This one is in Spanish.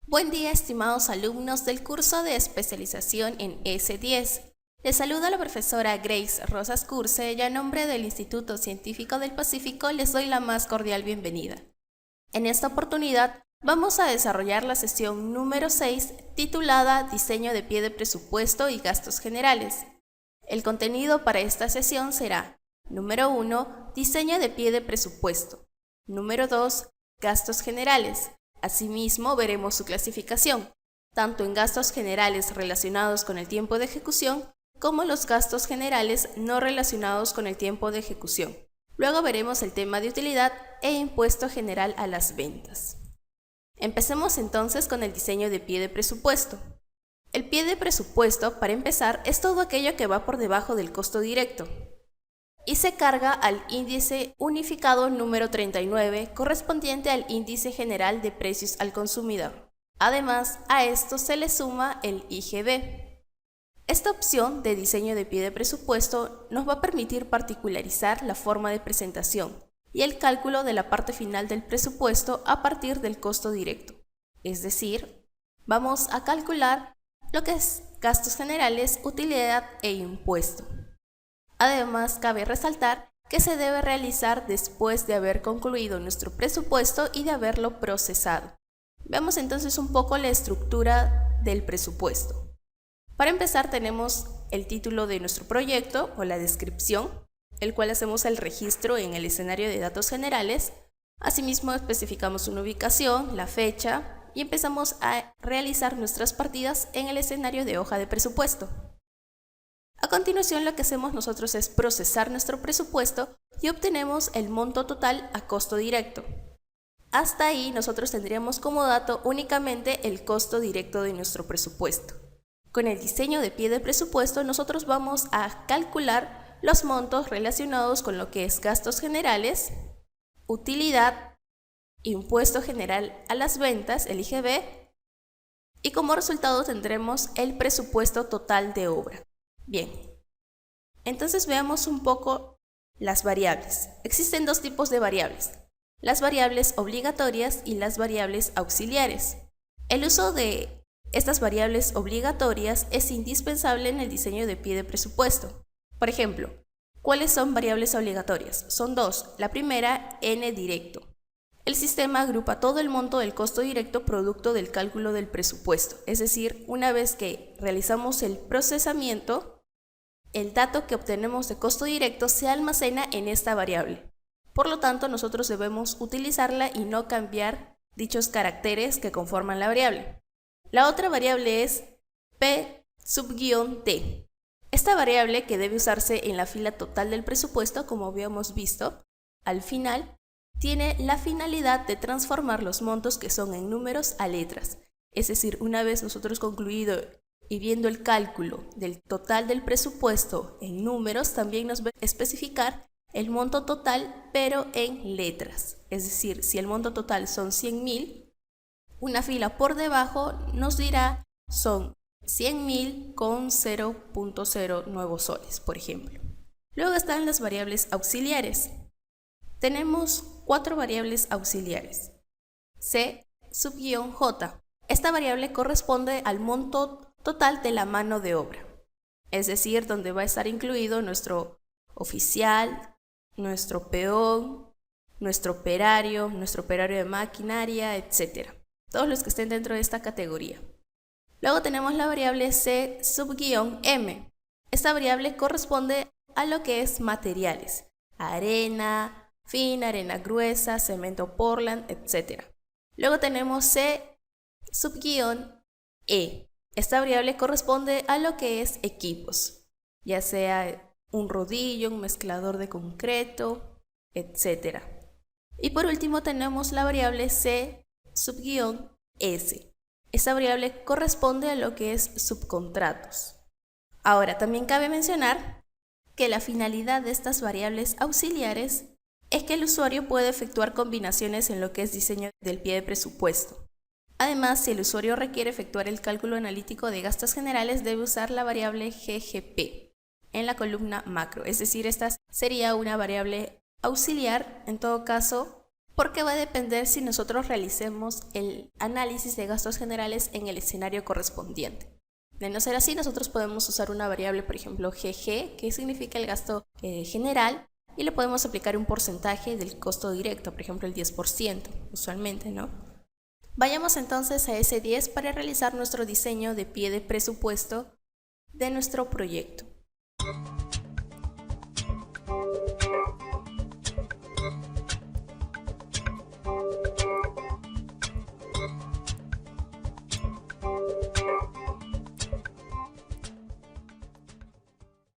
Buen día, estimados alumnos del curso de especialización en S10. Les saluda la profesora Grace Rosas Curse y a nombre del Instituto Científico del Pacífico les doy la más cordial bienvenida. En esta oportunidad vamos a desarrollar la sesión número 6 titulada Diseño de pie de presupuesto y gastos generales. El contenido para esta sesión será: número 1, diseño de pie de presupuesto. Número 2, gastos generales. Asimismo, veremos su clasificación, tanto en gastos generales relacionados con el tiempo de ejecución, como los gastos generales no relacionados con el tiempo de ejecución. Luego veremos el tema de utilidad e impuesto general a las ventas. Empecemos entonces con el diseño de pie de presupuesto. El pie de presupuesto, para empezar, es todo aquello que va por debajo del costo directo y se carga al índice unificado número 39, correspondiente al índice general de precios al consumidor. Además, a esto se le suma el IGB. Esta opción de diseño de pie de presupuesto nos va a permitir particularizar la forma de presentación y el cálculo de la parte final del presupuesto a partir del costo directo. Es decir, vamos a calcular lo que es gastos generales, utilidad e impuesto. Además, cabe resaltar que se debe realizar después de haber concluido nuestro presupuesto y de haberlo procesado. Veamos entonces un poco la estructura del presupuesto. Para empezar, tenemos el título de nuestro proyecto o la descripción, el cual hacemos el registro en el escenario de datos generales. Asimismo, especificamos una ubicación, la fecha y empezamos a realizar nuestras partidas en el escenario de hoja de presupuesto. A continuación, lo que hacemos nosotros es procesar nuestro presupuesto y obtenemos el monto total a costo directo. Hasta ahí nosotros tendríamos como dato únicamente el costo directo de nuestro presupuesto. Con el diseño de pie de presupuesto nosotros vamos a calcular los montos relacionados con lo que es gastos generales, utilidad, impuesto general a las ventas, el IGB, y como resultado tendremos el presupuesto total de obra. Bien, entonces veamos un poco las variables. Existen dos tipos de variables: las variables obligatorias y las variables auxiliares. El uso de estas variables obligatorias es indispensable en el diseño de pie de presupuesto. Por ejemplo, ¿cuáles son variables obligatorias? Son dos. La primera, N directo. El sistema agrupa todo el monto del costo directo producto del cálculo del presupuesto. Es decir, una vez que realizamos el procesamiento, el dato que obtenemos de costo directo se almacena en esta variable. Por lo tanto, nosotros debemos utilizarla y no cambiar dichos caracteres que conforman la variable. La otra variable es P_T. Esta variable, que debe usarse en la fila total del presupuesto, como habíamos visto, al final, tiene la finalidad de transformar los montos que son en números a letras. Es decir, una vez nosotros concluido y viendo el cálculo del total del presupuesto en números, también nos va a especificar el monto total, pero en letras. Es decir, si el monto total son 100.000, una fila por debajo nos dirá son 100.000 con 0.0 nuevos soles, por ejemplo. Luego están las variables auxiliares. Tenemos 4 variables auxiliares. C_J. Esta variable corresponde al monto total de la mano de obra, es decir, donde va a estar incluido nuestro oficial, nuestro peón, nuestro operario de maquinaria, etc. Todos los que estén dentro de esta categoría. Luego tenemos la variable C_M. Esta variable corresponde a lo que es materiales: arena fina, arena gruesa, cemento Portland, etc. Luego tenemos C_E. Esta variable corresponde a lo que es equipos, ya sea un rodillo, un mezclador de concreto, etc. Y por último tenemos la variable C_S. Esta variable corresponde a lo que es subcontratos. Ahora, también cabe mencionar que la finalidad de estas variables auxiliares es que el usuario puede efectuar combinaciones en lo que es diseño del pie de presupuesto. Además, si el usuario requiere efectuar el cálculo analítico de gastos generales, debe usar la variable GGP en la columna macro. Es decir, esta sería una variable auxiliar, en todo caso, porque va a depender si nosotros realicemos el análisis de gastos generales en el escenario correspondiente. De no ser así, nosotros podemos usar una variable, por ejemplo, GG, que significa el gasto general, y le podemos aplicar un porcentaje del costo directo, por ejemplo el 10%, usualmente, ¿no? Vayamos entonces a S10 para realizar nuestro diseño de pie de presupuesto de nuestro proyecto.